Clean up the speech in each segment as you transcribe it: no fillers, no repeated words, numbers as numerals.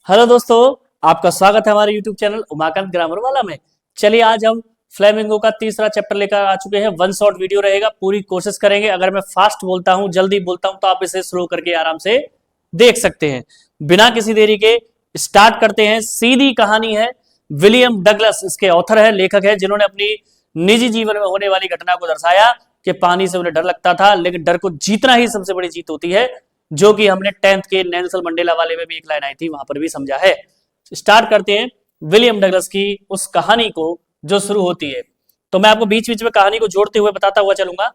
Hello दोस्तों, आपका स्वागत है हमारे YouTube चैनल उमाकांत ग्रामर वाला में। चलिए आज हम फ्लेमिंगो का तीसरा चैप्टर लेकर आ चुके हैं। वन शॉट वीडियो रहेगा, पूरी कोशिश करेंगे। अगर मैं फास्ट बोलता हूं, जल्दी बोलता हूं, तो आप इसे स्लो करके आराम से देख सकते हैं। बिना किसी देरी के स्टार्ट करते हैं। सीधी कहानी है। विलियम डगलस इसके ऑथर है, लेखक है, जिन्होंने अपनी निजी जीवन में होने वाली घटना को दर्शाया कि पानी से उन्हें डर लगता था, लेकिन डर को जीतना ही सबसे बड़ी जीत होती है, जो कि हमने 10th के नेल्सन मंडेला वाले में भी एक लाइन आई थी, वहां पर भी समझा है। स्टार्ट करते हैं विलियम डगलस की उस कहानी को जो शुरू होती है। तो मैं आपको बीच बीच में कहानी को जोड़ते हुए बताता हुआ चलूंगा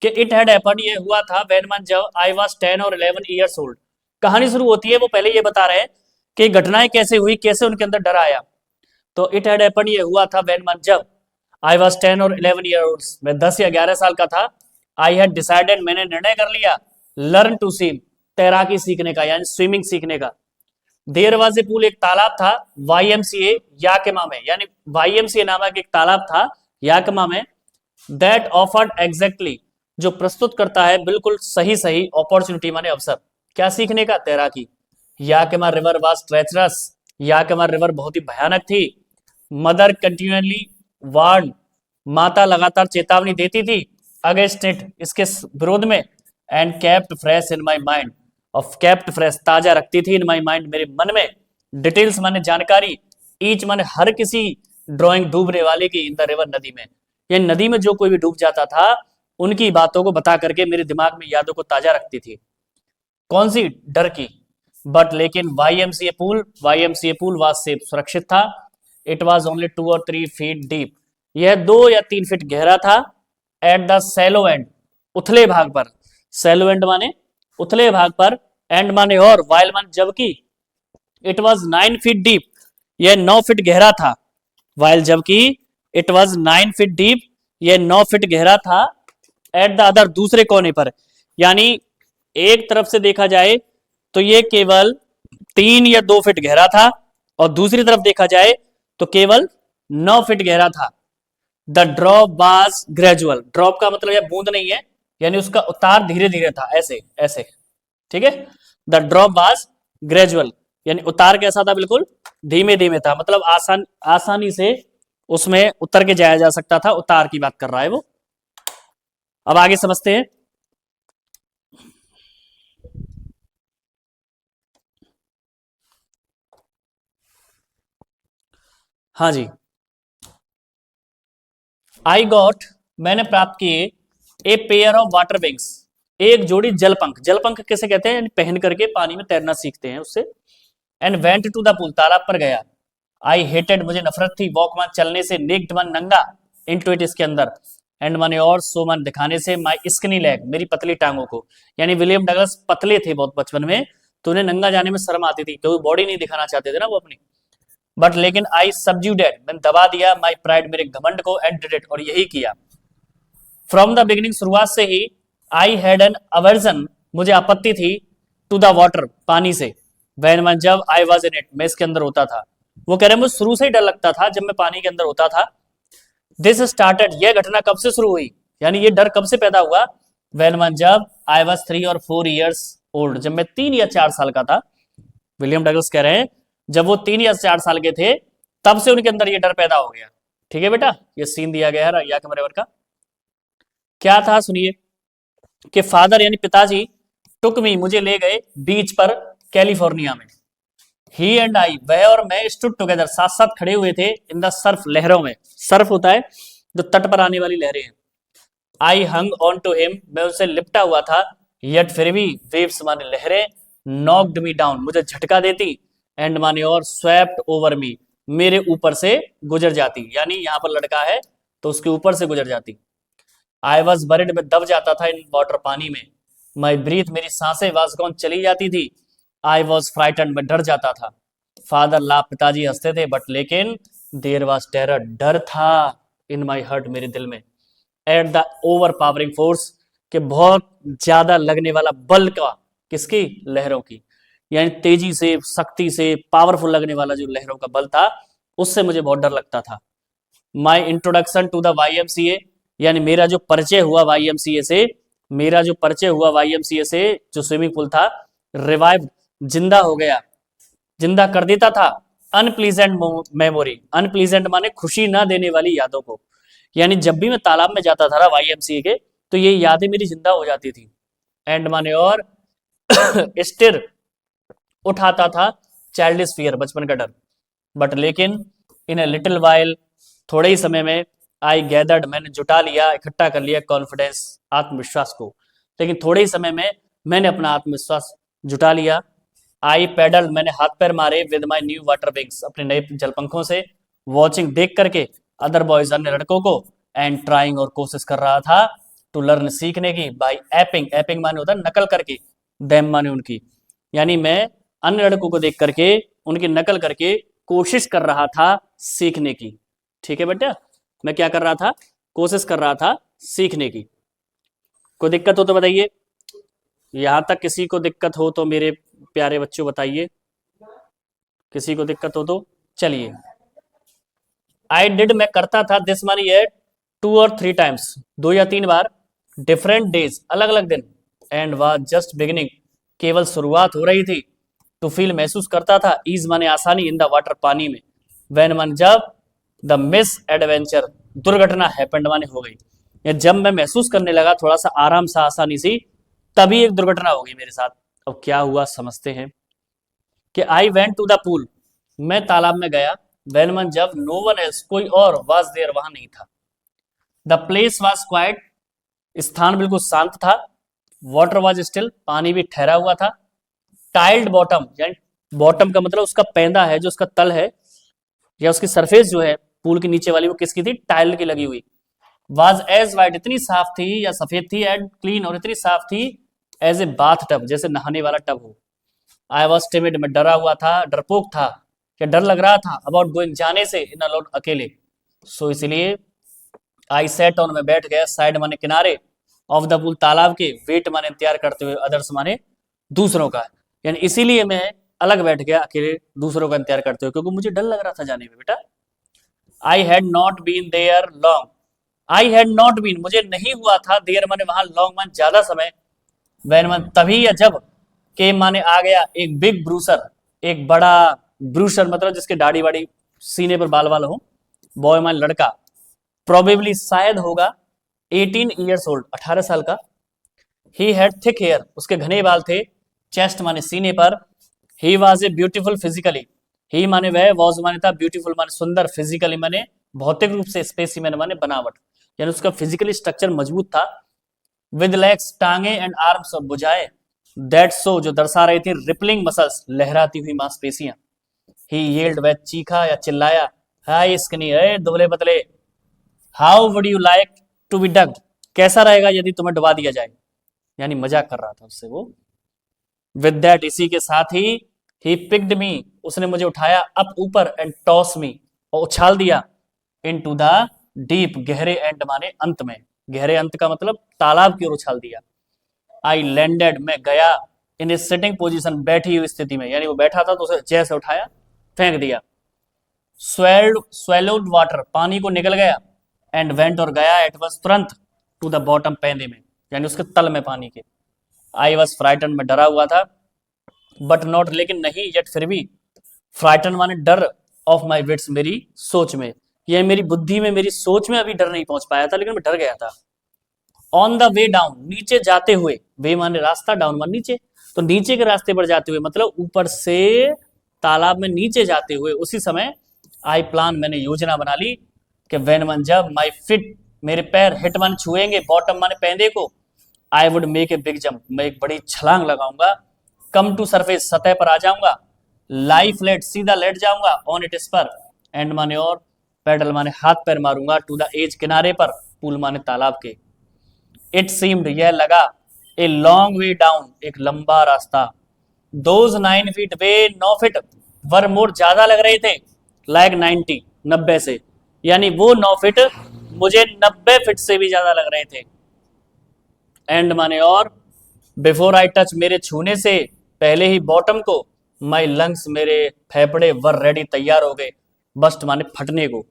कि इट हैड हैपेंड, ये हुआ था व्हेन मैं जब आई वाज 10 और 11 इयर्स ओल्ड। कहानी शुरू होती है, वो पहले ये बता रहे हैं कि घटनाएं कैसे हुई, कैसे उनके अंदर डर आया। तो इट हैड हैपेंड ये हुआ था व्हेन मैं जब आई वाज 10 और 11 ईयर ओल्ड, मैं 10 या 11 साल का था। आई हैड डिसाइडेड, मैंने निर्णय कर लिया, लर्न टू स्विम, तैराकी सीखने का, यानी स्विमिंग सीखने का। देर वाज ए पूल, एक तालाब था, YMCA याकिमा में, यानी YMCA नामक एक तालाब था याकिमा में। दैट ऑफर्ड एग्जैक्टली, जो प्रस्तुत करता है बिल्कुल सही सही अपॉर्चुनिटी, माने अवसर, क्या सीखने का, तैराकी। Yakima river was treacherous, Yakima river बहुत ही भयानक थी। मदर कंटिन्यूअली वार्न, माता लगातार चेतावनी देती थी, अगेंस्ट इट, इसके विरोध में। And kept fresh in my mind, of kept fresh, ताजा रखती थी, इन माई माइंड, मेरे मन में। डिटेल्स माने जानकारी, ईच माने हर किसी, ड्राइंग डूबने वाले की, इन द रिवर, नदी में, ये नदी में जो कोई भी डूब जाता था, उनकी बातों को बता करके मेरे दिमाग में यादों को ताजा रखती थी। कौन सी, डर की। बट लेकिन YMCA पूल वाज सेफ, सुरक्षित था। इट वाज ओनली 2 और 3 फीट डीप, यह 2 या 3 फीट गहरा था। एट द सैलो एंड, उथले भाग पर, सैलो एंड माने उथले भाग पर, एंड माने और, वाइल माने जबकि। इट वाज 9 फीट डीप, यह 9 फीट गहरा था। वाइल जबकि, इट वाज 9 फीट डीप, यह 9 फीट गहरा था। एट द अदर, दूसरे कोने पर, यानी एक तरफ से देखा जाए तो ये केवल 3 या 2 फीट गहरा था, और दूसरी तरफ देखा जाए तो केवल 9 फीट गहरा था। The drop was gradual, drop का मतलब यह बूंद नहीं है, यानी उसका उतार धीरे धीरे था, ऐसे ऐसे, ठीक है। द ड्रॉप वाज ग्रेजुअल, यानी उतार कैसा था, बिल्कुल धीमे धीमे था, मतलब आसानी से उसमें उतर के जाया जा सकता था, उतार की बात कर रहा है वो। अब आगे समझते हैं। हाँ जी, आई गॉट, मैंने प्राप्त किए, a pair of water wings, एक जोड़ी जलपंख, जलपंख कैसे कहते हैं, पहन करके पानी में तैरना सीखते हैं उससे। And went to the pool, तालाब पर गया। आई हेटेड, मुझे नफरत थी, वॉक मान, चलने से, नेक्ड मान, नंगा, इनटू इट, इसके अंदर। एंड माने और, सो मान, दिखाने से, माई स्किनी लेग, मेरी पतली टांगों को। यानी विलियम डगलस पतले थे बहुत बचपन में, तो उन्हें नंगा जाने में शर्म आती थी, क्योंकि बॉडी नहीं दिखाना चाहते थे ना वो अपनी। बट लेकिन आई सबज्यूडेड, मैंने दबा दिया, माई प्राइड, मेरे घमंड को, एंड डिड इट, और यही किया। फ्रॉम द बिगिनिंग, शुरुआत से ही, आई हैड एन अवर्जन, मुझे आपत्ति थी, टू द वाटर, पानी से। वैन मैं जब आई वॉज इन इट, मैं इसके अंदर होता था। वो कह रहे हैं मुझे शुरू से ही डर लगता था जब मैं पानी के अंदर होता था। दिस स्टार्टेड, यह घटना कब से शुरू हुई, यानी ये डर कब से पैदा हुआ। वैन मैं जब आई वॉज 3 और 4 ईयर्स ओल्ड, जब मैं 3 या 4 साल का था। विलियम डगलस कह रहे हैं जब वो 3 या 4 साल के थे, तब से उनके अंदर ये डर पैदा हो गया। ठीक है बेटा, ये सीन दिया गया है याकिमा रिवर का। क्या था सुनिए, कि फादर यानी पिताजी, टुक मी, मुझे ले गए, बीच पर, कैलिफोर्निया में। ही एंड आई, वह और मैं, स्टूड टुगेदर, साथ साथ खड़े हुए थे, इन द सर्फ, लहरों में। सर्फ होता है जो तट पर आने वाली लहरें हैं। आई हंग ऑन टू हिम, मैं उससे लिपटा हुआ था। यट फिर भी, वेव्स माने लहरें, नॉक्ड मी डाउन, मुझे झटका देती। एंड माने और, स्वेप्ट ओवर मी, मेरे ऊपर से गुजर जाती, यानी यहां पर लड़का है तो उसके ऊपर से गुजर जाती। आई वॉज बरिड, में दब जाता था, इन वाटर, पानी में। माई ब्रीथ, मेरी सांसें, वाज गॉन, चली जाती थी। आई वॉज फ्राइटन, में डर जाता था। फादर ला, पिताजी हंसते थे, बट लेकिन, देर वॉज टेरर, डर था, इन माई हर्ट, मेरे दिल में। At the over powering force, के बहुत ज्यादा लगने वाला बल का, किसकी, लहरों की, यानी तेजी से, सख्ती से, पावरफुल लगने वाला जो लहरों का बल था, उससे मुझे बहुत डर लगता था। My introduction to the YMCA, यानी मेरा जो परिचय हुआ YMCA से, मेरा जो परिचय हुआ YMCA से, जो स्विमिंग पूल था, रिवाइव, जिंदा हो गया। जिंदा कर देता था अनप्लीजेंट मेमोरी। अनप्लीजेंट माने खुशी ना देने वाली यादों को। यानी जब भी मैं तालाब में जाता था ना YMCA के, तो ये यादें मेरी जिंदा हो जाती थी। एंड माने और स्टिर उठाता था चाइल्डिश फियर, बचपन का डर। बट लेकिन इन ए लिटिल वाइल, थोड़े ही समय में, आई गैदर्ड, मैंने जुटा लिया, इकट्ठा कर लिया कॉन्फिडेंस, आत्मविश्वास को। लेकिन थोड़े ही समय में मैंने अपना आत्मविश्वास जुटा लिया। आई पेडल, मैंने हाथ पैर मारे with my new water wings, अपने नए जलपंखों से। वॉचिंग, देख करके, अदर बॉयज, अन्य लड़कों को। एंड ट्राइंग, और कोशिश कर रहा था, टू लर्न, सीखने की, बाई एपिंग, एपिंग माने होता है नकल करके, देम माने उनकी। यानी मैं अन्य लड़कों को देख करके, उनकी नकल करके कोशिश कर रहा था सीखने की। ठीक है बेटा, मैं क्या कर रहा था? कोशिश कर रहा था सीखने की। कोई दिक्कत हो तो बताइए। यहां तक किसी को दिक्कत हो तो मेरे प्यारे बच्चों बताइए, किसी को दिक्कत हो तो। चलिए, आई डिड, मैं करता था, दिस मानी ये 2 और 3 टाइम्स, 2 या 3 बार, डिफरेंट डेज, अलग अलग दिन। एंड वाज जस्ट बिगिनिंग, केवल शुरुआत हो रही थी। टू फील, महसूस करता था, ईज माने आसानी, इन द वाटर, पानी में। वेन मन, जब, द मिस एडवेंचर, दुर्घटना, हैपेंड माने हो गई। या जब मैं महसूस करने लगा थोड़ा सा आराम सा, आसानी सी, तभी एक दुर्घटना हो गई मेरे साथ। अब क्या हुआ समझते हैं। कि I went to the pool, मैं तालाब में गया। वेन मन, जब, नो वन एल्स, कोई और, वाज देयर, वहां नहीं था। द प्लेस वाज क्वाइट, स्थान बिल्कुल शांत था। वाटर वाज स्टिल, पानी भी ठहरा हुआ था। टाइल्ड बॉटम, यानी बॉटम का मतलब उसका पैंदा है, जो उसका तल है या उसकी सरफेस जो है पूल के नीचे वाली, वो किसकी थी? टाइल की लगी हुई। वाज एज वाइट, इतनी साफ थी या सफेद थी, एंड क्लीन, और इतनी साफ थी, एज ए बाथ टब, जैसे नहाने वाला टब हो। आई वॉज टिमिड, मैं डरा हुआ था, डरपोक था, क्या डर लग रहा था, अबाउट गोइंग, जाने से, इन अलोन, अकेले। सो इसलिए आई सेट ऑन, में बैठ गया, साइड माने किनारे, ऑफ द पूल, तालाब के, वेट माने इंतजार करते हुए, अदर्स माने दूसरों का। यानी इसीलिए मैं अलग बैठ गया अकेले, दूसरों का इंतजार करते हुए, क्योंकि मुझे डर लग रहा था जाने में बेटा। I had not been there long, I had not been, मुझे नहीं हुआ था, देयर माने वहां, लॉन्ग माने ज्यादा समय, वैन माने तभी या जब, के माने आ गया, एक बिग ब्रूसर, एक बड़ा ब्रूसर मतलब जिसके दाढ़ी वाड़ी, सीने पर बाल बाल हो, बॉय माने लड़का, प्रोबेबली शायद होगा, 18 ईयर्स ओल्ड, 18 साल का। ही हैड थिक हेयर, उसके घने बाल थे। चेस्ट माने सीने पर। He was a beautiful physically, he माने वह, वॉज माने था, ब्यूटीफुल माने सुंदर, फिजिकली माने भौतिक रूप से, स्पेसिमेन माने बनावट, यानी उसका फिजिकली स्ट्रक्चर मजबूत था। विद लेग्स, टांगे, एंड आर्म्स, और भुजाएं, दैट सो, जो दर्शा रही थी, रिपलिंग मसल्स, लहराती हुई मांसपेशियां। ही येल्ड, वह चीखा या चिल्लाया, हाय स्किनी, ए दुबले पतले, how would you like to be ducked, कैसा रहेगा यदि तुम्हें डुबा दिया जाए। यानी मजाक कर रहा था उससे वो। विद दैट, इसी के साथ ही पिक्ड मी, उसने मुझे उठाया, अप ऊपर, एंड टॉस मी, और उछाल दिया, इन टू द डीप, गहरे, एंड माने अंत में, गहरे अंत का मतलब तालाब की ओर उछाल दिया। आई लैंडेड, मैं गया, इन ए सिटिंग पोजीशन, बैठी हुई स्थिति में, यानी वो बैठा था तो उसे जैसे उठाया, फेंक दिया। स्वेलोड वाटर, पानी को निकल गया। एंड वेंट, और गया, एट वंस, तुरंत, टू द बॉटम, पैंदे में, यानी उसके तल में, पानी के। आई वॉज फ्राइटन, में डरा हुआ था। बट नॉट, लेकिन नहीं, येट, फिर भी। फ्राइटन माने डर, ऑफ माई विट्स, मेरी सोच में, यह मेरी बुद्धि में, मेरी सोच में अभी डर नहीं पहुंच पाया था, लेकिन मैं डर गया था। ऑन द वे डाउन, नीचे जाते हुए, वे माने रास्ता, डाउन माने नीचे, तो नीचे के रास्ते पर जाते हुए मतलब ऊपर से तालाब में नीचे जाते हुए, उसी समय आई प्लान, मैंने योजना बना ली, कि वेन मन, जब, माई फिट, मेरे पैर, हिट मन छुएंगे, बॉटम माने पैंदे को, I would make a big jump, मैं एक बड़ी छलांग लगाऊंगा। कम टू सरफेस, सतह पर आ जाऊंगा। लाई फ्लैट, सीधा लेट जाऊंगा, ऑन इट, इस पर। एंड माने और, पैडल माने हाथ पैर मारूंगा, टू द एज, किनारे पर, पूल माने तालाब के। इट सीम्ड, यह लगा, ए लॉन्ग वे डाउन, एक लंबा रास्ता। दोज 9 फीट, वे 9 फीट, वर मोर, ज्यादा लग रहे थे, लाइक 90, 90 से, यानी वो 9 फीट मुझे 90 फीट से भी ज्यादा लग रहे थे। एंड माने और, बिफोर आई टच, मेरे छूने से पहले ही, बॉटम को, माई लंग्स, मेरे फेफड़े, वर रेडी, तैयार हो गए, बस्ट माने फटने को।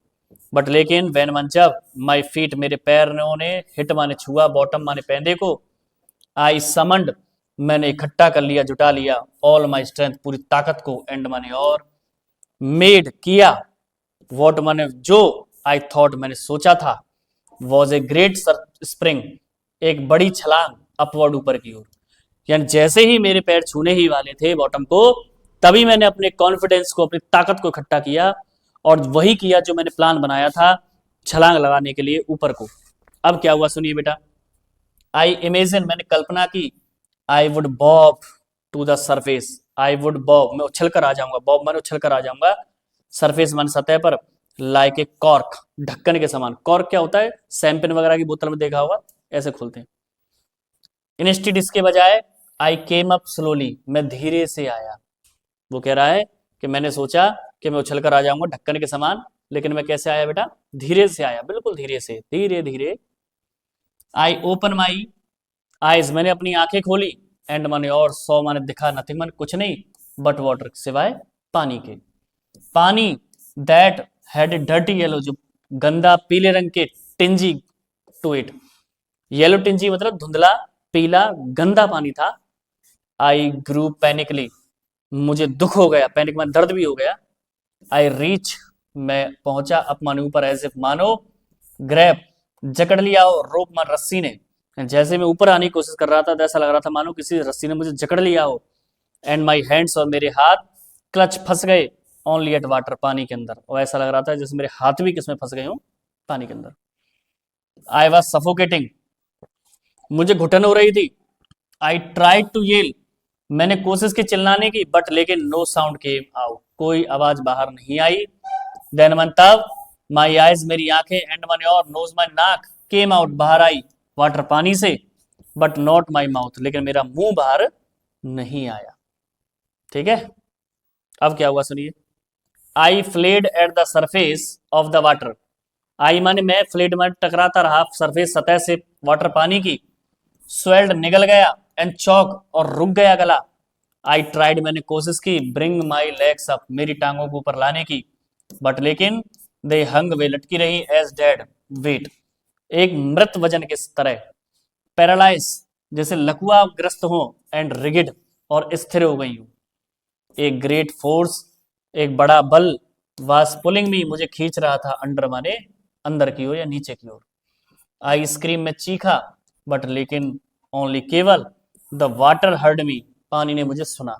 बट लेकिन, वेन मन, जब, माई फीट, मेरे पैरों ने, हिट माने छुआ, बॉटम माने पैंदे को, आई समंड, मैंने इकट्ठा कर लिया, जुटा लिया, ऑल माई स्ट्रेंथ, पूरी ताकत को, एंड माने और, मेड किया, वॉट माने जो, आई थॉट मैंने सोचा था, वॉज ए ग्रेट स्प्रिंग, एक बड़ी छलांग, अपवर्ड ऊपर की ओर। यानी जैसे ही मेरे पैर छूने ही वाले थे बॉटम को, तभी मैंने अपने कॉन्फिडेंस को, अपनी ताकत को इकट्ठा किया और वही किया जो मैंने प्लान बनाया था, छलांग लगाने के लिए ऊपर को। अब क्या हुआ सुनिए बेटा, आई इमेजिन, मैंने कल्पना की, I would bob to the surface, I would bob, मैं उछल कर आ जाऊंगा, बॉब माने उछल कर आ जाऊंगा, सरफेस माने सतह पर, लाइक ए कॉर्क, ढक्कन के समान। कॉर्क क्या होता है, शैंपेन वगैरह की बोतल में देखा होगा, ऐसे खोलते हैं। इंस्टेड इसके बजाय, आई केम अप स्लोली, मैं धीरे से आया। वो कह रहा है कि मैंने सोचा कि मैं उछल कर आ जाऊंगा ढक्कन के समान, लेकिन मैं कैसे आया बेटा, धीरे से आया, बिल्कुल धीरे से, धीरे धीरे। आई ओपन माई आईज, मैंने अपनी आंखें खोली, एंड माने और, सौ माने दिखा, नथिंग माने कुछ नहीं, बट वाटर, सिवाय पानी के। पानी that had a dirty yellow, जो गंदा पीले रंग के, टिंजी टू इट, येलो टिंजी मतलब धुंधला पीला गंदा पानी था। आई ग्रू पैनिकली, मुझे दुख हो गया, पैनिक में दर्द भी हो गया। आई रीच, मैं पहुंचा, अप माने ऊपर, एज इफ मानो, ग्रैब जकड़ लिया हो, रोप मान रस्सी ने, जैसे मैं ऊपर आने की कोशिश कर रहा था तो ऐसा लग रहा था मानो किसी रस्सी ने मुझे जकड़ लिया हो। एंड माई हैंड्स, और मेरे हाथ, क्लच फंस गए, ओनली एट वाटर, पानी के अंदर, और ऐसा लग रहा था जैसे मेरे हाथ भी किसमें फंस गए हो, पानी के अंदर। आई वॉज सफोकेटिंग, मुझे घुटन हो रही थी। आई ट्राई टू येल, मैंने कोशिश की चिल्लाने की, बट लेकिन नो साउंड केम आउट, कोई आवाज बाहर नहीं आई। देन मन तब, माई आईज, मेरी आंखें, एंड मन और, नोज माई नाक, केम आउट, बाहर आई, वाटर पानी से, बट नॉट माई माउथ, लेकिन मेरा मुंह बाहर नहीं आया। ठीक है, अब क्या हुआ सुनिए, I flayed at the surface of the water, I माने मैं, फ्लेड में टकराता रहा सरफेस, सतह से, वाटर पानी की। स्वेल्ड निगल गया, एंड चौक, और रुक गया गला। आई ट्राइड, मैंने कोशिश की, ब्रिंग माई लेग्स अप, मेरी टांगों को ऊपर लाने की, बट लेकिन दे हंग, वे लटकी रही, एज डेड वेट, एक मृत वजन के तरह। पैरालाइज, जैसे लकवा ग्रस्त हो, एंड रिगिड, और स्थिर हो गई हूं। एक ग्रेट फोर्स, एक बड़ा बल, वाज पुलिंग मी, मुझे खींच रहा था, अंडर माने अंदर की ओर या नीचे की ओर। आई स्क्रीम, में चीखा, बट लेकिन ओनली केवल, द वाटर हर्ड मी, पानी ने मुझे सुना।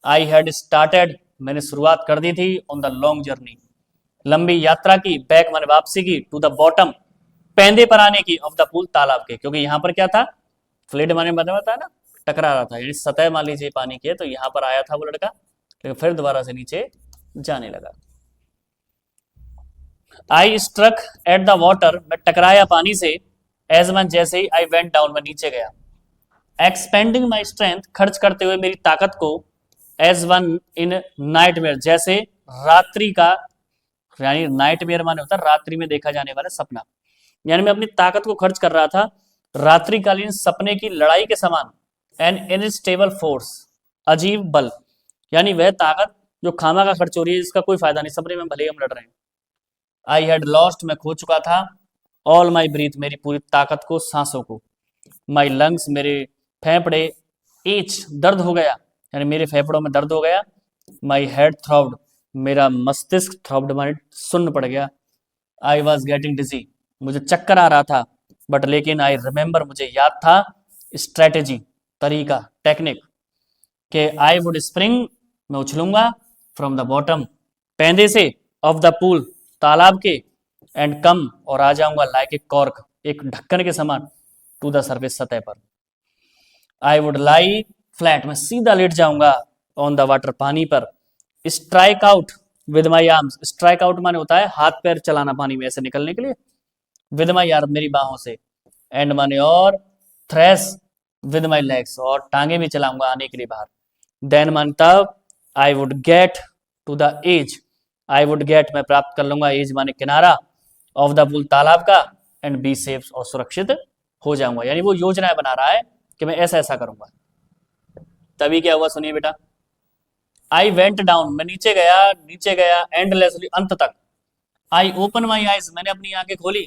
आई हैड स्टार्टेड, मैंने शुरुआत कर दी थी, ऑन द लॉन्ग जर्नी, लंबी यात्रा की, बैक माने वापसी की, टू द बॉटम, पैंदे पर आने की, ऑफ द पूल, तालाब के, क्योंकि यहां पर क्या था, फ्लड माने बताया ना, टकरा रहा था, यानी सतह मान लीजिए पानी की है, तो यहां पर आया था वो लड़का, लेकिन फिर दोबारा से नीचे जाने लगा। I struck at the water, मैं टकराया पानी से, एज वन, जैसे ही आई वेंट डाउन, मैं नीचे गया। एक्सपेंडिंग माई स्ट्रेंथ, खर्च करते हुए मेरी ताकत को, एज वन इन नाइटमेयर, जैसे रात्रि का, यानी नाइटमेयर माने होता है रात्रि में देखा जाने वाला सपना, यानी मैं अपनी ताकत को खर्च कर रहा था रात्रिकालीन सपने की लड़ाई के समान। एन इनस्टेबल फोर्स, अजीब बल, यानी वह ताकत जो खामा का खर्च हो रही है, जिसका कोई फायदा नहीं, सपने में भले ही हम लड़ रहे हैं। आई हैड लॉस्ट, मैं खो चुका था, ऑल माई ब्रीथ, मेरी पूरी ताकत को, सांसों को। माई लंग्स, मेरे फेफड़े, एच, दर्द हो गया, यानी मेरे फेफड़ों में दर्द हो गया। माई हेड थ्रॉब्ड, मेरा मस्तिष्क, थ्रॉब्ड माने सुन्न पड़ गया। आई वॉज गेटिंग डिजी, मुझे चक्कर आ रहा था, बट लेकिन आई रिमेंबर, मुझे याद था, स्ट्रेटेजी, तरीका, टेक्निक, के आई वुड स्प्रिंग, मैं उछलूंगा, फ्रॉम द बॉटम, पैंदे से, ऑफ द पूल, तालाब के, एंड कम, और आ जाऊंगा, लाइक ए कॉर्क, एक ढक्कन के समान, टू द सर्फेस, सतह पर। आई वुड लाई फ्लैट, मैं सीधा लेट जाऊंगा, ऑन द वाटर, पानी पर। Strike out with my arms, strike out माने होता है हाथ पैर चलाना पानी में ऐसे निकलने के लिए, विद माई आर्म, मेरी बाहों से। एंड माने और, थ्रेस विद माई लेग्स, और टांगे भी चलाऊंगा आने के लिए बाहर। देन मान तब, I would get to the edge, I would get, मैं प्राप्त कर लूंगा, एज माने किनारा, ऑफ द पूल, तालाब का, एंड बी सेफ, और सुरक्षित हो जाऊंगा। यानी वो योजनाएं बना रहा है कि मैं ऐसा ऐसा करूंगा। तभी क्या हुआ सुनिए बेटा, आई वेंट डाउन, मैं नीचे गया, एंडलेसली, अंत तक। आई ओपन माई आईज, मैंने अपनी आंखें खोली,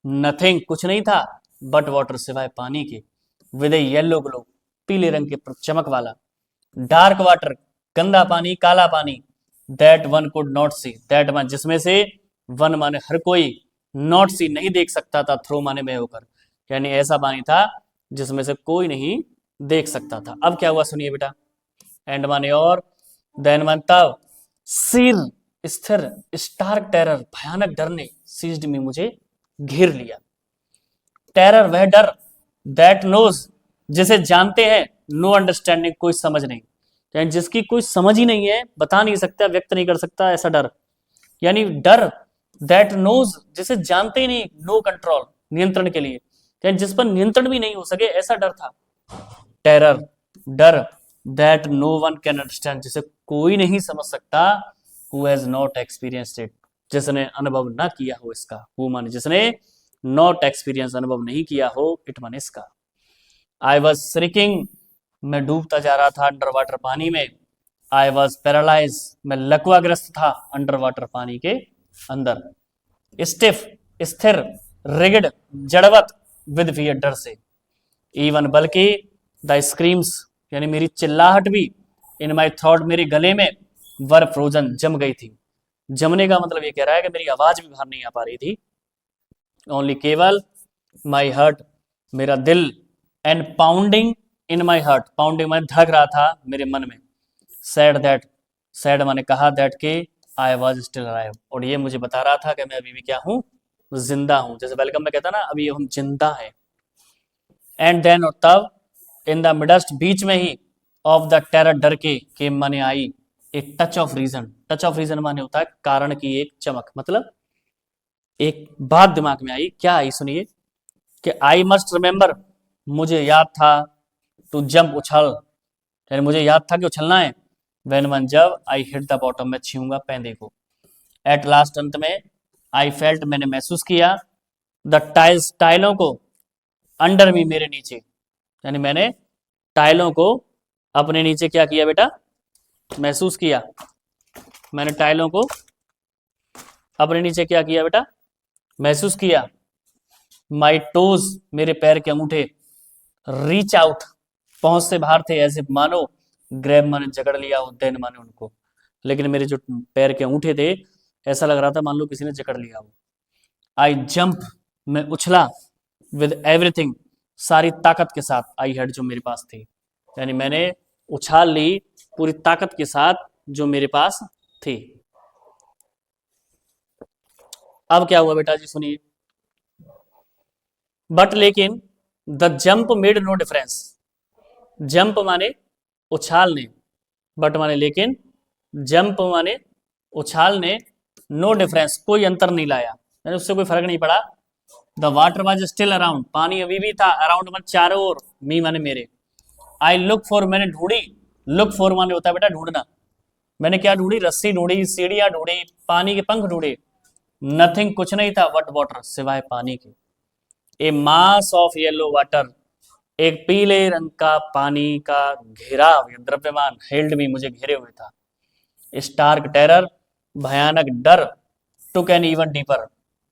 नथिंग, कुछ नहीं था, बट वाटर, सिवाय पानी के, विद ए येलो ग्लो, पीले रंग के चमक वाला। डार्क वाटर, गंदा पानी, काला पानी। That one could not see, that one जिसमें से, वन माने हर कोई, नॉट सी नहीं देख सकता था, थ्रो माने में होकर, यानी ऐसा पानी था जिसमें से कोई नहीं देख सकता था। अब क्या हुआ सुनिए बेटा। एंड माने और, देन माने तब, सिर स्थिर, स्टार्क टेरर भयानक डर ने, सीज्ड मी मुझे घेर लिया। टेरर वह डर, दैट नोज जिसे जानते हैं, नो अंडरस्टैंडिंग कोई समझ नहीं, यानी जिसकी कोई समझ ही नहीं है, बता नहीं सकता, व्यक्त नहीं कर सकता, ऐसा डर। यानी डर, दैट नोज जिसे जानते ही नहीं, नो कंट्रोल नियंत्रण के लिए, यानी जिस पर नियंत्रण भी नहीं हो सके, ऐसा डर था। टेरर डर, that no one can understand जिसे कोई नहीं समझ सकता, who has not experienced it जिसने अनुभव ना किया हो इसका, हु माने जिसने, नॉट एक्सपीरियंस अनुभव नहीं किया हो, इट माने इसका। आई वॉज श्रिकिंग मैं डूबता जा रहा था अंडर वाटर पानी में। आई वॉज पैरालाइज मैं लकवाग्रस्त था अंडर वाटर पानी के अंदर। स्टिफ स्थिर, रिगिड जड़वत, विद फियर डर से। इवन बल्कि, द स्क्रीम्स यानी मेरी चिल्लाहट भी, इन माई थ्रॉट मेरे गले में, वर फ्रोजन जम गई थी। जमने का मतलब ये कह रहा है कि मेरी आवाज भी बाहर नहीं आ पा रही थी। ओनली केवल, माई हार्ट मेरा दिल, and pounding in my heart, pounding माने धड़क रहा था मेरे मन में। सैड दैट, सैड माने कहा, दैट के आई वॉज स्टिल अलाइव, और ये मुझे बता रहा था कि मैं अभी भी क्या हूं, जिंदा हूं। जैसे वेलकम में कहता ना, अभी हम जिंदा हैं। एंड देन और तब, इन द मिडस्ट बीच में ही, ऑफ द टेरर डर के माने आई, एक touch of reason. Touch of reason माने होता है कारण की एक चमक, मतलब एक बात दिमाग में आई। क्या आई सुनिए, कि आई मस्ट रिमेंबर मुझे याद था, टू जंप उछल, यानी मुझे याद था कि उछलना है। वेन वन जब, आई हिट द बॉटम मैं छूंगा पैंदे को। एट लास्ट अंत में, आई फेल्ट मैंने महसूस किया, द टाइल्स टाइलों को, अंडर मी मेरे नीचे, यानी मैंने टाइलों को अपने नीचे क्या किया बेटा, महसूस किया। मैंने टाइलों को अपने नीचे क्या किया बेटा, महसूस किया। माई टोज मेरे पैर के अंगूठे, रीच आउट पहुंच से बाहर थे, ऐसे मानो, ग्रैब माने जकड़ लिया हो, देन माने उनको, लेकिन मेरे जो पैर के अंगूठे थे, ऐसा लग रहा था मान लो किसी ने जकड़ लिया हो। आई जंप मैं उछला, विद एवरीथिंग सारी ताकत के साथ, आई हेड जो मेरे पास थी, यानी मैंने उछाल ली पूरी ताकत के साथ जो मेरे पास थी। अब क्या हुआ बेटा जी सुनिए। बट लेकिन, the jump made no difference, jump माने उछालने, बट माने लेकिन, जंप माने उछालने, नो डिफरेंस कोई अंतर नहीं लाया, यानी उससे कोई फर्क नहीं पड़ा। The water was still around, पानी अभी भी था, अराउंड माने चारों ओर, मी माने मेरे। आई लुक फॉर मैंने ढूंढी, लुक फॉर माने होता है बेटा ढूंढना, मैंने क्या ढूंढी, रस्सी ढूंढी, सीढ़ियां ढूंढी, पानी के पंख ढूंढे। नथिंग कुछ नहीं था, बट वाटर सिवाय पानी के। ए मास ऑफ येलो वाटर, एक पीले रंग का पानी का घेराव या द्रव्यमान, हेल्ड मी मुझे घेरे हुए था। स्टार्क टेरर भयानक डर, टुक एन इवन डीपर,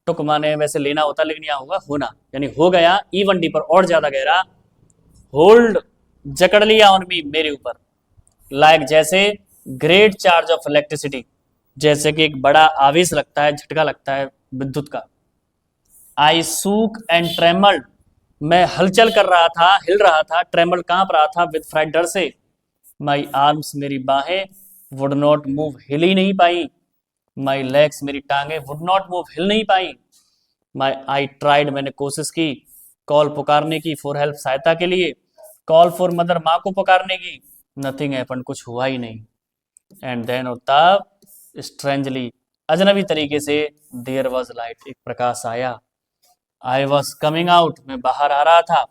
टुक माने वैसे लेना होता लेकिन यहाँ होगा होना, यानी हो गया, इवन डीपर और ज्यादा गहरा, होल्ड जकड़ लिया ऑन मी मेरे ऊपर, लाइक जैसे, ग्रेट चार्ज ऑफ इलेक्ट्रिसिटी जैसे कि एक बड़ा आवेश लगता है, झटका लगता है विद्युत का। आई सूक एंड ट्रेमल्ड, मैं हलचल कर रहा था, हिल रहा था, ट्रेमल कांप रहा था, विद फ्राइट डर से। माई आर्म्स मेरी बाहें, वुड नॉट मूव हिल ही नहीं पाई। माई लेग्स मेरी टांगे, वुड नॉट मूव हिल नहीं पाई। माई आई ट्राइड मैंने कोशिश की, कॉल पुकारने की, फॉर हेल्प सहायता के लिए, कॉल फॉर मदर माँ को पुकारने की, नथिंग हैपन कुछ हुआ ही नहीं। एंड देन और तब, स्ट्रेंजली अजनबी तरीके से, देयर वॉज लाइट एक प्रकाश आया। आई वॉज कमिंग आउट मैं बाहर आ रहा था,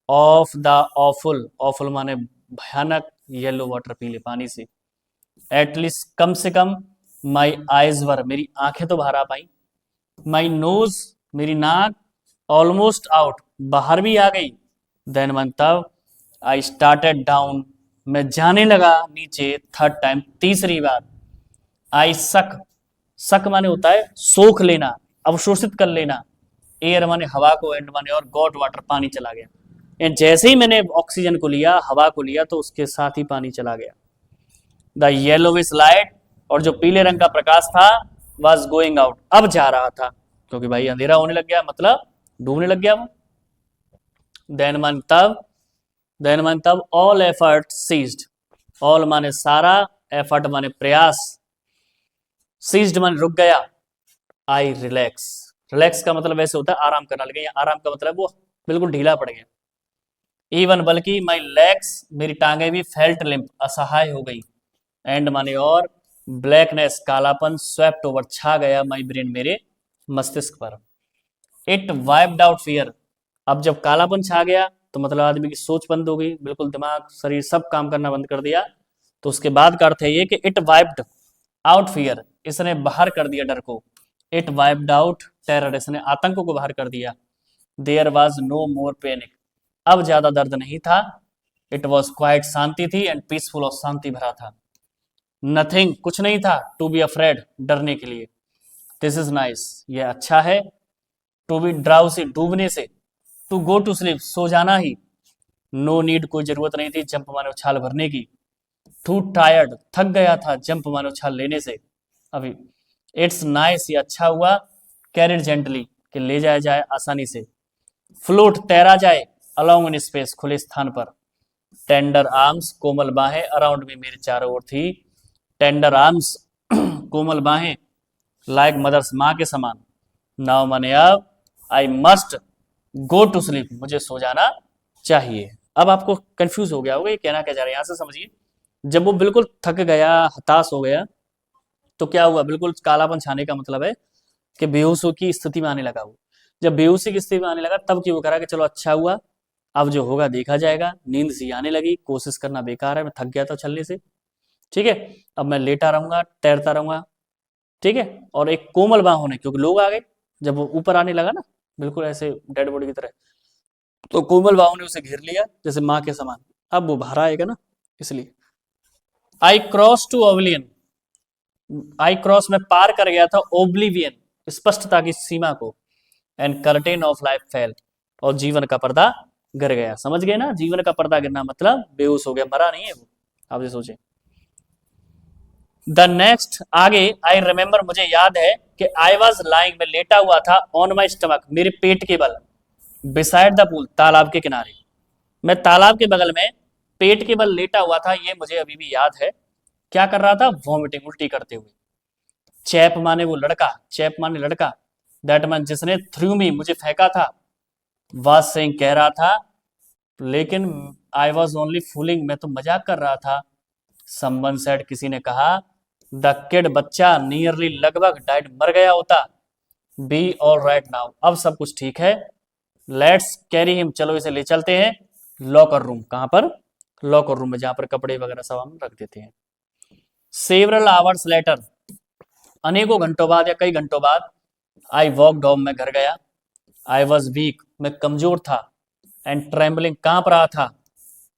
ऑफ द ऑफुल, ऑफुल माने भयानक, येलो वाटर पीले पानी से। एटलीस्ट कम से कम, माई आईज वर मेरी आंखें तो बाहर आ पाई। माई नोज मेरी नाक, ऑलमोस्ट आउट बाहर भी आ गई। देन वन तब, आई स्टार्टेड डाउन मैं जाने लगा नीचे, थर्ड टाइम तीसरी बार। आई सक, सक माने होता है सोख लेना, अवशोषित कर लेना, एयर माने हवा को, एंड माने और, गॉट वाटर पानी चला गया। एंड जैसे ही मैंने ऑक्सीजन को लिया, हवा को लिया, तो उसके साथ ही पानी चला गया। द येलोविश लाइट, और जो पीले रंग का प्रकाश था, वॉज गोइंग आउट, अब जा रहा था, क्योंकि भाई अंधेरा होने लग गया, मतलब डूबने लग गया वो। देन मन तब ऑल एफर्ट सीज्ड, ऑल माने सारा, एफर्ट माने प्रयास, सीज्ड माने रुक गया, आई रिलैक्स, रिलैक्स का मतलब ऐसे होता है आराम करना लगे, या आराम का मतलब वो बिल्कुल ढीला पड़ गया। इवन बल्कि माई लेग्स, मेरी टांगे भी फेल्ट लिम्प, असहाय हो गई। एंड माने और, ब्लैकनेस कालापन, स्वेप्ट ओवर छा गया, माई ब्रेन मेरे मस्तिष्क पर। इट वाइप्ड आउट फियर, अब जब कालापन छा गया तो मतलब आदमी की सोच बंद हो गई, बिल्कुल दिमाग शरीर सब काम करना बंद कर दिया। तो उसके बाद का अर्थ है ये कि इट वाइप्ड आउट फियर, इसने बाहर कर दिया डर को। इट वाइप्ड आउट टेरर, इसने आतंक को बाहर कर दिया। There was no more panic, अब ज्यादा दर्द नहीं था। इट वॉज क्वाइट, शांति थी, एंड पीसफुल, और शांति भरा था। नथिंग, कुछ नहीं था, टू बी अफ्रेड, डरने के लिए। दिस इज नाइस, ये अच्छा है। टू बी ड्राउसी, डूबने से। टू गो टू स्लीप, सो जाना ही। नो नीड, कोई जरूरत नहीं थी, जंप माने उछाल भरने की। टू टायर्ड, थक गया था, जंप माने उछाल लेने से। अभी इट्स नाइस, ये अच्छा हुआ। कैरिड जेंटली, कि ले जाया जाए आसानी से। फ्लोट, तैरा जाए। अलोंग इन स्पेस, खुले स्थान पर। टेंडर आर्म्स, कोमल बाहें, अराउंड में, मेरे चारों ओर थी। टेंडर आर्म्स, कोमल बाहें, लाइक मदर्स, माँ के समान। नाउ माने अब, I must go to sleep, मुझे सो जाना चाहिए। अब आपको कंफ्यूज हो गया होगा ये कहना क्या जा रहा है, यहां से समझिए। जब वो बिल्कुल थक गया, हताश हो गया, तो क्या हुआ, बिल्कुल कालापन छाने का मतलब है कि बेहोशी की स्थिति में आने लगा वो। जब बेहोशी की स्थिति में आने लगा, तब की वो करा कि चलो अच्छा हुआ, अब जो होगा देखा जाएगा। नींद सी आने लगी, कोशिश करना बेकार है, मैं थक गया था चलने से, ठीक है। अब मैं लेटा रहूंगा, तैरता रहूंगा, ठीक है। और एक कोमल बाहों ने, क्योंकि लोग आ गए, जब वो ऊपर आने लगा ना, बिल्कुल ऐसे डेड बॉडी की तरह, तो कोमल बाहों ने उसे घेर लिया जैसे माँ के समान। अब वो बाहर आएगा ना, इसलिए। आई क्रॉस टू ओब्लियन, आई क्रॉस में पार कर गया था ओब्लिवियन, स्पष्टता की सीमा को। And curtain of life fail, और जीवन का पर्दा गिर गया। समझ गए ना, जीवन का पर्दा गिरना मतलब बेहोश हो गया, मरा नहीं है वो, आप ये सोचे। द नेक्स्ट, आगे, आई रिमेंबर, मुझे याद है कि आई वॉज लाइंग, में लेटा हुआ था, ऑन माई स्टमक, मेरे पेट के बल, बिसाइड द पूल, तालाब के किनारे। मैं तालाब के बगल में पेट के बल लेटा हुआ था, ये मुझे अभी भी याद है। क्या कर रहा था, वॉमिटिंग, उल्टी करते हुए। चैप माने वो लड़का, चैप माने लड़का। दैट मैन, जिसने थ्रू मी, मुझे फेंका था। वाज सेइंग, कह रहा था, लेकिन आई वॉज ओनली फूलिंग, मैं तो मजाक कर रहा था। समवन सेड, किसी ने कहा। द किड, बच्चा, नियरली, लगभग, डाइड, मर गया होता। बी ऑल राइट नाउ, अब सब कुछ ठीक है। लेट्स कैरी हिम, चलो इसे ले चलते हैं। लॉकर रूम, कहां पर, लॉकर रूम में, जहां पर कपड़े वगैरह सब हम रख देते हैं। सेवरल आवर्स लेटर, अनेकों घंटों बाद या कई घंटों बाद। आई वॉकड होम, मैं घर गया। आई वॉज वीक, मैं कमजोर था। एंड ट्रेम्बलिंग, कांप रहा था।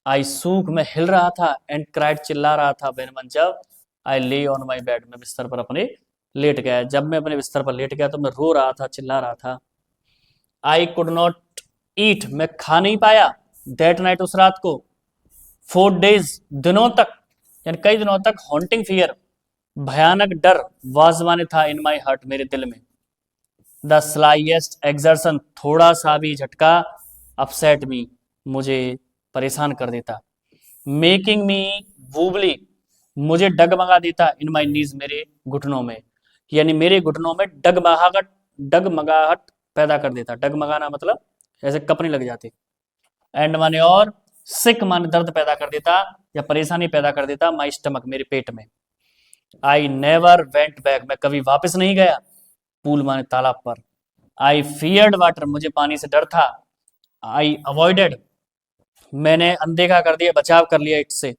आई सूक, मैं हिल रहा था। एंड क्राइड, चिल्ला रहा था। वेन, जब। आई ले ऑन माई बेड, मैं बिस्तर पर अपने लेट गया। जब मैं अपने बिस्तर पर लेट गया तो मैं रो रहा था, चिल्ला रहा था। आई कुड नॉट ईट, मैं खा नहीं पाया। दैट नाइट, उस रात को। 4 days, दिनों तक, यानी कई दिनों तक। हॉन्टिंग फियर, भयानक डर। वाज माने था, इन माई हार्ट, मेरे दिल में। द स्लाइएस्ट एक्सर्शन, थोड़ा सा भी झटका। अपसेट मी, मुझे परेशान कर देता। मेकिंग मी वूबली, मुझे डगमगा देता। इन माई नीज, मेरे घुटनों में, यानी मेरे घुटनों में डगमगाहट, डगमगाहट पैदा कर देता। डगमगाना मतलब ऐसे कपने लग जाते। एंड माने और, सिक माने दर्द पैदा कर देता या परेशानी पैदा कर देता। माई स्टमक, मेरे पेट में। आई नेवर वेंट बैक, मैं कभी वापस नहीं गया। पूल माने तालाब पर। आई फियर्ड वाटर, मुझे पानी से डर था। आई अवॉइडेड, मैंने अनदेखा कर दिया, बचाव कर लिया इससे।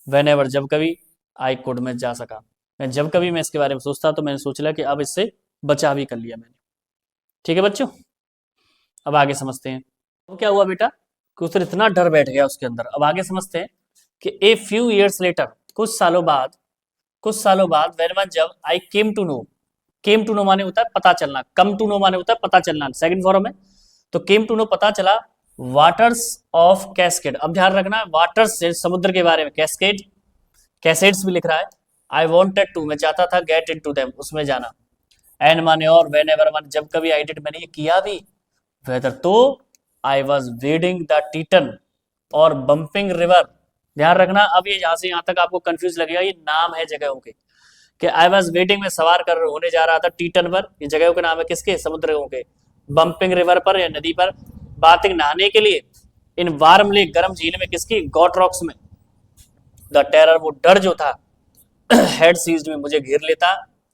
वेन एवर, जब कभी। आई कुड, मैं जा सका। मैं जब कभी मैं इसके बारे में सोचता तो मैंने सोच लिया कि अब इससे बचाव ही कर लिया मैंने। ठीक है बच्चों, अब आगे समझते हैं। अब क्या हुआ बेटा कि उसे इतना डर बैठ गया उसके अंदर। अब आगे समझते हैं कि ए फ्यू ईयर्स लेटर, कुछ सालों बाद, वेन, जब। I came to know, came to know माने होता है पता चलना, कम टू नो माने होता है पता चलना, सेकंड फॉर्म है। तो केम टू नो, पता चला। वाटर्स ऑफ कैस्केड, अब ध्यान रखना वाटर्स समुद्र के बारे में, कैस्केड कैसेड्स भी लिख रहा है। आई वॉन्टेड टू, मैं चाहता था, गेट इन टू देम, उसमें जाना। एंड माने और, वेन एवर माने जब कभी, आई डिड मैंने ये किया भी, वेदर तो, आई वॉज रीडिंग द टीटन और बम्पिंग रिवर। ध्यान रखना, अब ये यहां से यहां तक आपको कंफ्यूज लगेगा, ये नाम है जगहों के, कि आई वॉज वेटिंग में सवार कर होने जा रहा था टीटन पर, ये जगहों के नाम है किसके, समुद्रों के। बम्पिंग रिवर पर या नदी पर, बाथिंग नहाने के लिए, इन वार्म लेक गर्म झील में किसकी, गॉट रॉक्स में। द टेरर वो डर जो था, हेड सीज्ड में मुझे घेर लेता,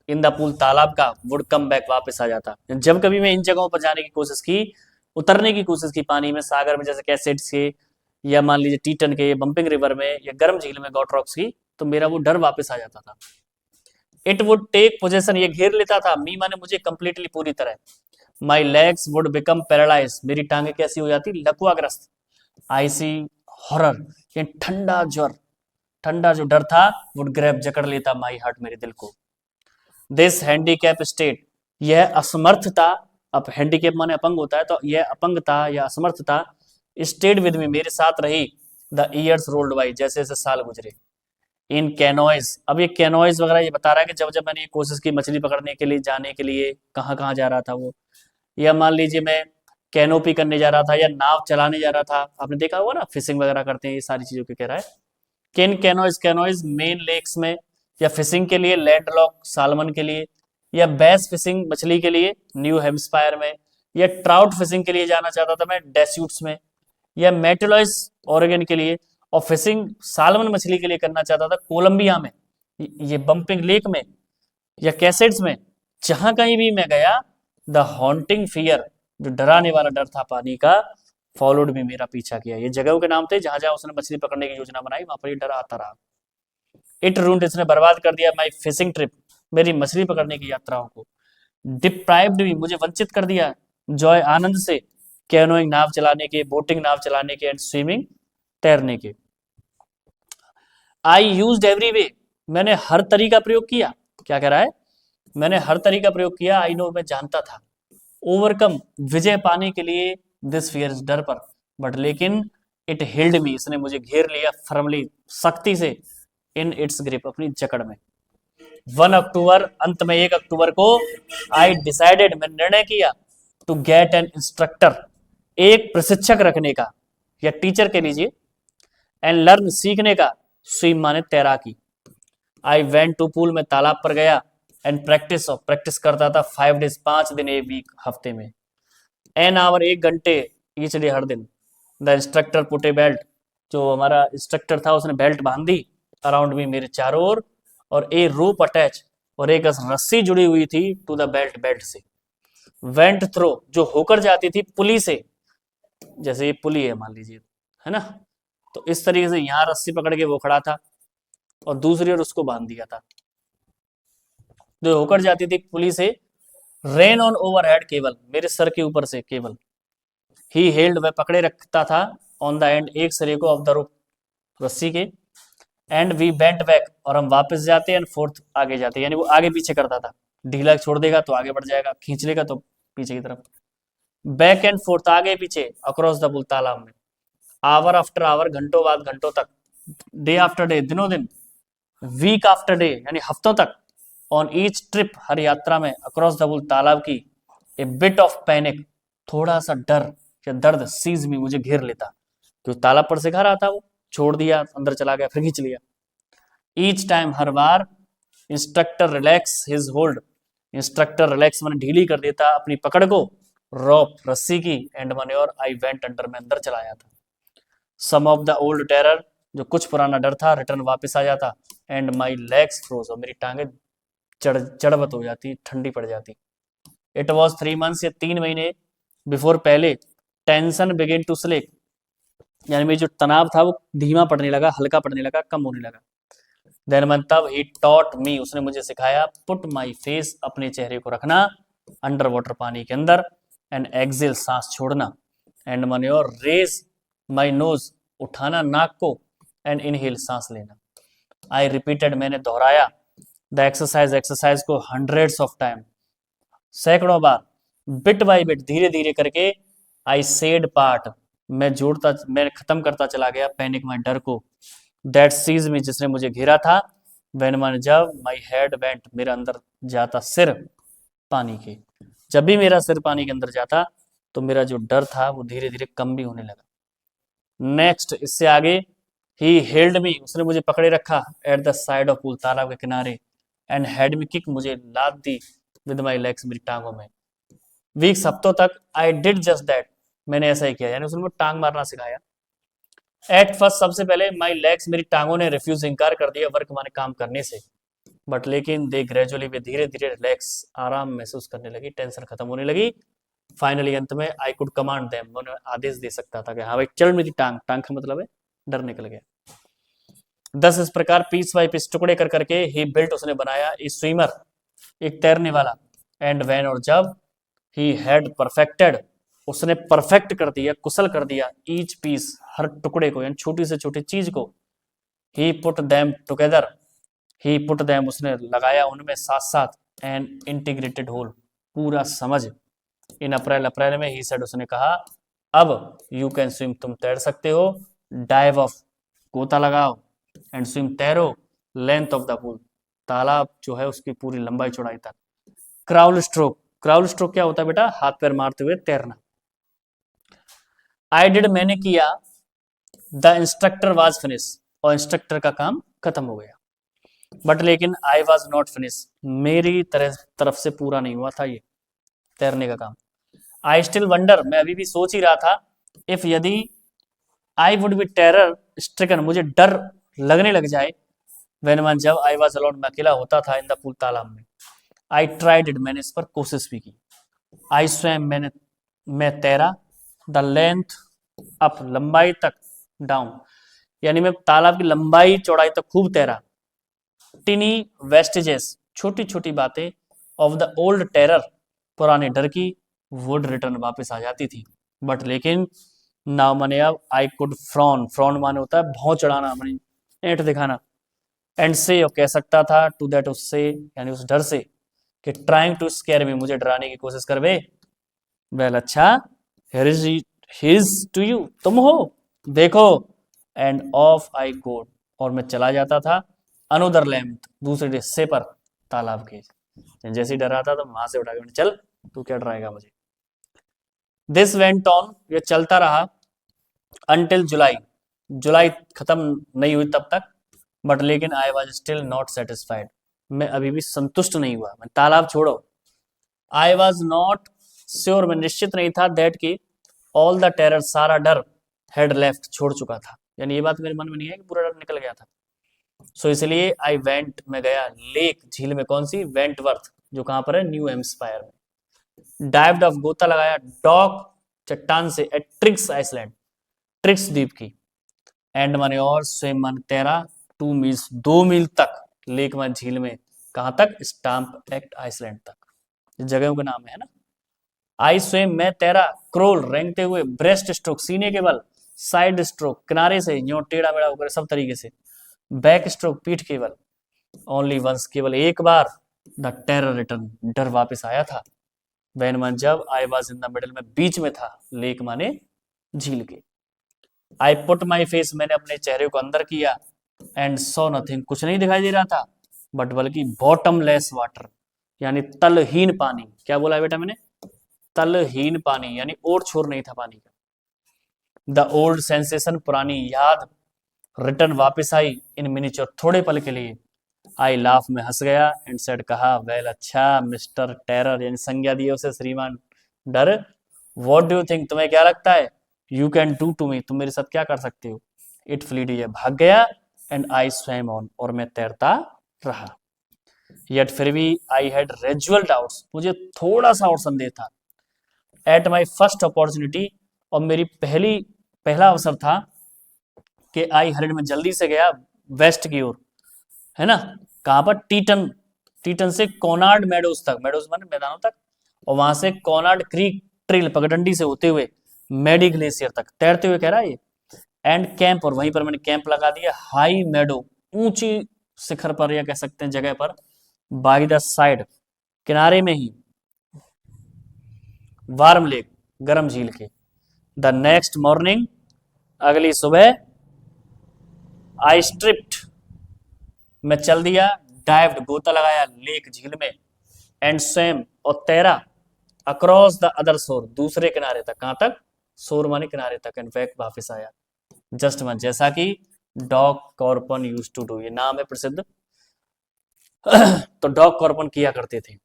इन द पूल तालाब का, वुड कम बैक वापस आ जाता। जब कभी मैं इन जगहों पर जाने की कोशिश की, उतरने की कोशिश की पानी में, सागर में जैसे कैसेट्स के, या मान लीजिए टीटन के, बम्पिंग रिवर में, या गर्म झील में गॉट रॉक्स की, तो मेरा वो डर वापस आ जाता था। इट वुड टेक पोजेशन, ये घेर लेता था, मी माने मुझे कंप्लीटली पूरी तरह। My legs would become paralyse, मेरी टांगे कैसी हो जाती, लकवाग्रस्त। आईसी हॉरर, ये ठंडा ज्वर, ठंडा जो डर था, वुड ग्रैब जकड़ लेता माई हार्ट, मेरे दिल को। दिस हैंडीकैप स्टेट, यह असमर्थता, अब हैंडीकैप माने अपंग होता है, तो यह अपंगता या असमर्थता, स्टेट विद में मेरे साथ रही, द ईयर्स रोल्ड बाई, जैसे जैसे साल गुजरे। इन कैनोइज, अब ये कैनोइज वगैरह ये बता रहा है कि जब जब मैंने ये कोशिश की मछली पकड़ने के लिए, जाने के लिए कहाँ कहाँ जा रहा था वो, या मान लीजिए मैं कैनोपी करने जा रहा था, या नाव चलाने जा रहा था, आपने देखा होगा ना फिशिंग वगैरह करते हैं, ये सारी चीजों के कह रहा है। किन कैनोइज, कैनोइज मेन लेक्स में, या फिशिंग के लिए लैंडलॉक सालमन के लिए, या बैस फिशिंग मछली के लिए न्यू हेम्स्पायर में, या ट्राउट फिशिंग के लिए जाना चाहता था मैं डेस्यूट्स में, या मेटेलॉइस ओरेगन के लिए, और फिशिंग सालमन मछली के लिए करना चाहता था कोलंबिया में, ये बम्पिंग लेक में, या कैसेट्स में। जहां कहीं भी मैं गया, द हॉन्टिंग फियर, जो डराने वाला डर था पानी का, फॉलोड भी, मेरा पीछा किया। ये जगहों के नाम थे जहां जहां उसने मछली पकड़ने की योजना बनाई, वहां पर ये डर आता रहा। इट रूंड, इसने बर्बाद कर दिया, माई फिशिंग ट्रिप, मेरी मछली पकड़ने की यात्राओं को। डिप्राइव्ड भी, मुझे वंचित कर दिया, जॉय, आनंद से, कैनोइंग नाव चलाने के, बोटिंग नाव चलाने के, एंड स्विमिंग तैरने के। आई यूज्ड एवरी वे, मैंने हर तरीका प्रयोग किया, क्या कह रहा है, मैंने हर तरीका प्रयोग किया, आई नो, मैं जानता था, ओवरकम, विजय पाने के लिए, दिस फियर, डर पर, बट लेकिन, इट हिल्ड मी, इसने मुझे घेर लिया, फर्मली, सख्ती से, इन इट्स ग्रिप, अपनी जकड़ में। 1 अक्टूबर, अंत में 1 अक्टूबर को, आई डिसाइडेड, मैं निर्णय किया, टू गेट एन इंस्ट्रक्टर, एक प्रशिक्षक रखने का, या टीचर के लीजिए, एंड लर्न, सीखने का, स्विम माने तैराकी। आई वेंट टू पूल, में तालाब पर गया, एंड प्रैक्टिस, ऑफ प्रैक्टिस करता था, 5 डेज, 5 दिन, एक वीक, हफ्ते में। एन आवर, 1 घंटे, ईच डे, हर दिन। The instructor put A belt, जो हमारा इंस्ट्रक्टर था उसने बेल्ट बांध दी, अराउंड मी, मेरे चारों ओर, और ए रोप अटैच, और एक रस्सी जुड़ी हुई थी, टू द बेल्ट, बेल्ट से। वेंट थ्रो, जो होकर जाती थी पुली से, जैसे ये पुली है मान लीजिए, है ना, तो इस तरीके से यहां रस्सी पकड़ के वो खड़ा था, और दूसरी ओर उसको बांध दिया था, जो होकर जाती थी पुली से। रेन ऑन ओवरहेड केबल, मेरे सर के ऊपर से केबल। ही हेल्ड, वह पकड़े रखता था, ऑन द एंड, एक सिरे को, ऑफ द रोप, रस्सी के। एंड वी बेंट बैक, और हम वापस जाते, एंड फोर्थ, आगे जाते, यानी वो आगे पीछे करता था, ढीला छोड़ देगा तो आगे बढ़ जाएगा, खींच लेगा तो पीछे की तरफ। बैक एंड फोर्थ, आगे पीछे, अक्रॉस द पुल, तालाब में। आवर आफ्टर आवर, घंटों बाद घंटों तक। डे आफ्टर डे, दिनों दिन। वीक आफ्टर डे, यानी हफ्तों तक। ऑन ईच ट्रिप, हर यात्रा में, अक्रॉस द पुल, तालाब की। ए बिट ऑफ पैनिक, थोड़ा सा डर या दर्द, सीज में, मुझे घेर लेता, क्योंकि तालाब पर सिखा रहा था वो, छोड़ दिया, अंदर चला गया, फिर खींच लिया। ईच टाइम, हर बार। Instructor relax his hold, instructor relax मैंने ढीली कर देता अपनी पकड़ को, रॉप, रस्सी की, एंड मैंने, और आई वेंट अंडर, में अंदर चला जाता। सम ऑफ द ओल्ड टेरर, जो कुछ पुराना डर था, रिटर्न, वापस आ जाता, एंड माई लेग्स फ्रोज, और मेरी टांगे जड़वत हो जाती, ठंडी पड़ जाती। इट वॉज 3 months, या 3 महीने, बिफोर, पहले, टेंशन बिगिन टू स्लेक, यानी मेरी जो तनाव था वो धीमा पड़ने लगा, हल्का पड़ने लगा, कम होने लगा। देन मन, तब ही टॉट मी, उसने मुझे सिखाया, पुट माई फेस, अपने चेहरे को रखना, अंडर वाटर, पानी के अंदर, एंड एक्सेल, सांस छोड़ना, एंड मन, और रेज माई नोज, उठाना नाक को, एंड इनहेल, सांस लेना। आई रिपीटेड, मैंने दोहराया, द एक्सरसाइज, एक्सरसाइज को, हंड्रेड्स ऑफ टाइम, सैकड़ों बार। बिट बाय बिट, धीरे धीरे करके। आई सेड पार्ट, मैं खत्म करता चला गया पैनिक माई डर को, दैट सीज में जिसने मुझे घेरा था, व्हेन माने जब माई हेड वेंट मेरा अंदर जाता सिर पानी के, जब भी मेरा सिर पानी के अंदर जाता तो मेरा जो डर था वो धीरे धीरे कम भी होने लगा। नेक्स्ट इससे आगे, ही हेल्ड मी उसने मुझे पकड़े रखा at the side of pool तालाब के किनारे, एंड हेड मी किक मुझे लात दी विद माई लेग्स मेरी टांगों में, वीक्स हफ्तों तक आई डिड जस्ट दैट मैंने ऐसा ही किया, यानी उसने मुझे टांग मारना सिखाया। एट फर्स्ट सबसे पहले माई लेग्स मेरी टांगों ने रिफ्यूज इनकार कर दिया वर्क माने काम करने से, बट लेकिन दे ग्रेजुअली वे धीरे धीरे रिलैक्स आराम महसूस करने लगी, टेंशन खत्म होने लगी। फाइनली अंत में आई कुड कमांड देम मैं आदेश दे सकता था कि हाँ भाई चल मेरी टांग, टांग का मतलब है डर निकल गया। 10 इस प्रकार पीस बाय पीस टुकड़े कर करके ही बिल्ट उसने बनाया ए स्विमर एक तैरने वाला, एंड व्हेन और जब ही हैड परफेक्टेड उसने परफेक्ट कर दिया कुशल कर दिया ईच पीस हर टुकड़े को यानी छोटी से छोटी चीज को, ही पुट देम टुगेदर ही पुट देम उसने लगाया उनमें साथ साथ एन इंटीग्रेटेड होल पूरा समझ। इन अप्रैल में ही सेड उसने कहा अब यू कैन स्विम तुम तैर सकते हो, डाइव ऑफ गोता लगाओ, एंड स्विम तैरो लेंथ ऑफ द पूल तालाब जो है उसकी पूरी लंबाई चौड़ाई तक। क्राउल स्ट्रोक क्या होता है बेटा, हाथ पैर मारते हुए तैरना। आई डिड मैंने किया, द इंस्ट्रक्टर वाज फिनिश और इंस्ट्रक्टर का काम खत्म हो गया, बट लेकिन आई वॉज नॉट फिनिश मेरी तरफ से पूरा नहीं हुआ था ये तैरने का काम। आई स्टिल वंडर मैं अभी भी सोच ही रहा था, इफ यदि I would be terror stricken मुझे डर लगने लग जाए, व्हेन वन जब आई वॉज अलोन मैं अकेला होता था इन द पूल तालाब में। आई ट्राइड इट मैंने इस पर कोशिश भी की। आई स्वैम मैं तैरा, द लेंथ अप लंबाई तक, डाउन यानी मैं तालाब की लंबाई चौड़ाई तक खूब तैरा। टिनी वेस्टेजेस छोटी छोटी बातें ऑफ द ओल्ड टेरर पुराने डर की वुड रिटर्न वापस आ जाती थी, बट लेकिन नाउ माने अब आई कुड फ्रॉन माने होता है भौं चढ़ाना माने ऐंठ दिखाना, एंड से कह सकता था टू दैट उससे यानी उस डर से कि ट्राइंग टू स्केयर मी मुझे डराने की कोशिश कर बे, वेल अच्छा हिज टू यू तुम हो देखो, एंड ऑफ आई गो और मैं चला जाता था अनोदर लेंथ दूसरे हिस्से पर तालाब के, जैसे ही डरा था तो वहां से उठा के चल तू क्या डराएगा मुझे। दिस वेंट ऑन ये चलता रहा अंटिल जुलाई खत्म नहीं हुई तब तक, बट लेकिन I was still not satisfied मैं अभी भी संतुष्ट नहीं हुआ, मैं तालाब छोड़ो। आई वॉज नॉट श्योर मैं निश्चित नहीं था दैट की ऑल द टेरर सारा डर हेड लेफ्ट छोड़ चुका था, यानी ये बात मेरे मन में नहीं है कि पूरा डर निकल गया था। सो इसलिए आई वेंट मैं गया लेक झील में, कौन सी वेंटवर्थ जो कहां पर है न्यू एम्स्पायर में। डाइव्ड ऑफ गोता लगाया डॉक चट्टान से एट ट्रिक्स आइसलैंड ट्रिक्स द्वीप की, एंड माने और स्विम माने तैरा 2 मील्स 2 मील तक लेक में झील में, कहां तक स्टाम्प एक्ट आइसलैंड तक, जगहों का नाम है ना। आई स्विम मैं तैरा, क्रोल रेंगते हुए, ब्रेस्ट स्ट्रोक सीने के बल, साइड स्ट्रोक किनारे से यो टेढ़ा मेढ़ा होकर सब तरीके से, बैक स्ट्रोक पीठ के बल, ओनली वंस केवल एक बार द टेरर रिटर्न डर वापस आया था, व्हेन मन जब I was in the middle में बीच में था लेक माने झील के। आई पुट माई फेस मैंने अपने चेहरे को अंदर किया, एंड सो नथिंग कुछ नहीं दिखाई दे रहा था, बट बल्कि बॉटमलेस वाटर यानी तलहीन पानी। क्या बोला बेटा मैंने, तलहीन पानी यानी और छोर नहीं था पानी का। द ओल्ड सेंसेशन पुरानी याद रिटर्न वापस आई इन मिनिचर थोड़े पल के लिए। आई लाफ में हंस गया एंड सेड कहा वेल अच्छा मिस्टर टेरर यानी संज्ञा दी उसे श्रीमान डर, व्हाट डू यू थिंक तुम्हें क्या लगता है, you can do to me तुम मेरे साथ क्या कर सकते हो। इट फ्लीड ये भाग गया, एंड आई स्वैम ऑन और मैं तैरता रहा। येट फिर भी आई हैड रेजुअल डाउट्स मुझे थोड़ा सा और संदेह था। एट माई फर्स्ट अपॉर्चुनिटी और मेरी पहला अवसर था कि आई हरिड में जल्दी से गया वेस्ट की ओर, है ना, कहां पर टीटन से कोनार्ड मेडोज तक, मेडोज माने मैदानों तक, और वहां से कोनार्ड क्रीक ट्रेल पगडंडी से होते हुए मेडी ग्लेशियर तक तैरते हुए कह रहा है ये, एंड कैंप और वहीं पर मैंने कैंप लगा दिया हाई मेडो ऊंची शिखर पर या कह सकते हैं जगह पर, बाई द साइड किनारे में ही वार्म लेक गर्म झील के, द नेक्स्ट मॉर्निंग, अगली सुबह, आई स्ट्रिप्ड, मैं चल दिया, डाइव्ड, गोता लगाया, लेक, झील में, एंड स्विम, और तैरा, अक्रॉस द अदर शोर, दूसरे किनारे तक, कहां तक, शोर माने किनारे तक, एंड बैक, वापस आया, जस्ट मन, जैसा कि डॉग कॉर्पन यूज टू डू, ये नाम है प्रसिद्ध। तो डॉग कॉर्पन किया करते थे।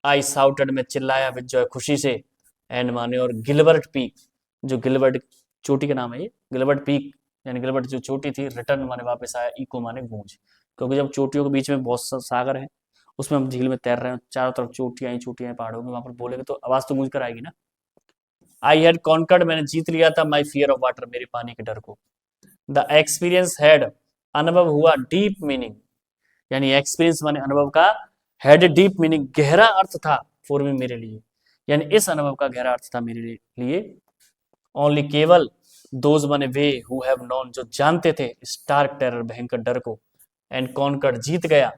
आई साउटेड, में चिल्लाया, विद जॉय, खुशी से, एंड माने, और गिलबर्ट पीक, जो गिलबर्ट चोटी का नाम है ये, गिलबर्ट पीक यानी गिलबर्ट जो चोटी थी, रिटर्न माने वापस आया, इको माने गूंज, क्योंकि जब चोटियों के बीच में बहुत सा सागर है, उसमें हम झील में तैर रहे हैं, चारों तरफ चोटियां ही चोटियां पहाड़ों में, वहां पर बोलेंगे तो आवाज तो गूंज कर आएगी ना। आई हैड कॉन्कर्ड, मैंने जीत लिया था, माई फियर ऑफ वाटर, मेरे पानी के डर को। द एक्सपीरियंस हैड, अनुभव हुआ, डीप मीनिंग, यानी एक्सपीरियंस माने अनुभव का, हैड ए डीप मीनिंग, गहरा अर्थ था, फॉर मी, मेरे लिए, यानी इस अनुभव का गहरा अर्थ था मेरे लिए। ओनली, केवल, दोज माने वे, हु हैव नोन, जो जानते थे, स्टार्क टेरर, भयंकर डर को, एंड कॉन्कर्ड, जीत गया,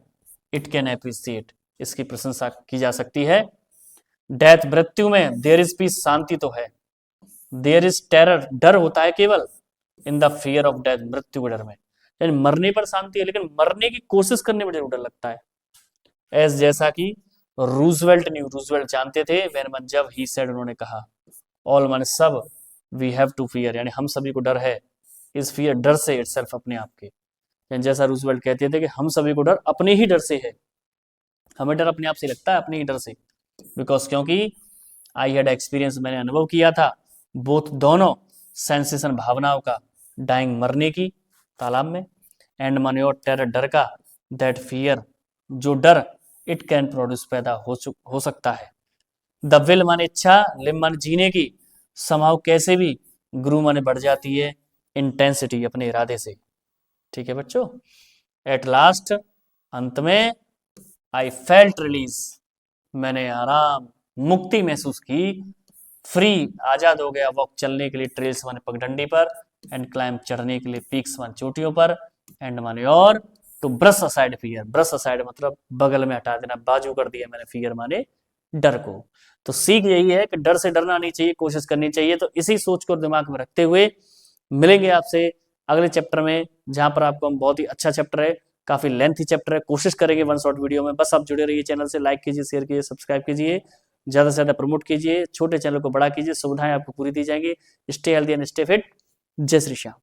इट कैन एप्रिसिएट, इसकी प्रशंसा की जा सकती है। डेथ, मृत्यु में, देयर इज पीस, शांति तो है, देयर इज टेरर, डर होता है केवल, in the fear of death, मृत्यु के डर में, यानी मरने पर शांति है, लेकिन मरने की कोशिश करने में जरूर डर लगता है। एस, जैसा कि रूजवेल्ट न्यू, रूजवेल्ट जानते थे, वेन, जब, ही सेड, उन्होंने कहा, ऑल माने सब, वी हैव टू फियर, यानी हम सभी को डर है, इस फियर, डर से, इटसेल्फ, अपने आप के, यानी जैसा रूजवेल्ट कहते थे कि हम सभी को डर अपने ही डर से है, हमें डर अपने आप से लगता है, अपने ही डर से, बिकॉज, क्योंकि आई हैड एक्सपीरियंस, मैंने अनुभव किया था, बोथ, दोनों, सेंसेशन, भावनाओं का, डाइंग, मरने की, तालाब में, एंड माने, और टेरर, डर का, दैट फियर, जो डर, इट कैन प्रोड्यूस, पैदा हो सकता है। द विल माने इच्छा, लिम माने जीने की, समाव, कैसे भी, ग्रू माने बढ़ जाती है, इंटेंसिटी, अपने इरादे से। ठीक है बच्चों, एट लास्ट, अंत में, आई फेल्ट रिलीज, मैंने आराम, मुक्ति महसूस की, फ्री, आजाद हो गया, वॉक, चलने के लिए, ट्रेल्स माने पगडंडी पर, एंड क्लाइम, चढ़ने के लिए, पीक्स माने चोटियों पर, एंड माने, और, to brush aside fear, brush aside मतलब बगल में हटा देना, बाजू कर दिया मैंने, फियर माने डर को। तो सीख यही है कि डर से डरना नहीं चाहिए, कोशिश करनी चाहिए। तो इसी सोच को दिमाग में रखते हुए मिलेंगे आपसे अगले चैप्टर में, जहां पर आपको हम, बहुत ही अच्छा चैप्टर है, काफी लेंथी चैप्टर है, कोशिश करेंगे वन शॉट वीडियो में। बस आप जुड़े रहिए चैनल से, लाइक कीजिए, शेयर कीजिए, सब्सक्राइब कीजिए, ज्यादा से ज्यादा प्रमोट कीजिए, छोटे चैनल को बड़ा कीजिए, सुविधाएं आपको पूरी दी जाएंगी। Stay healthy and stay fit. जय श्री श्याम।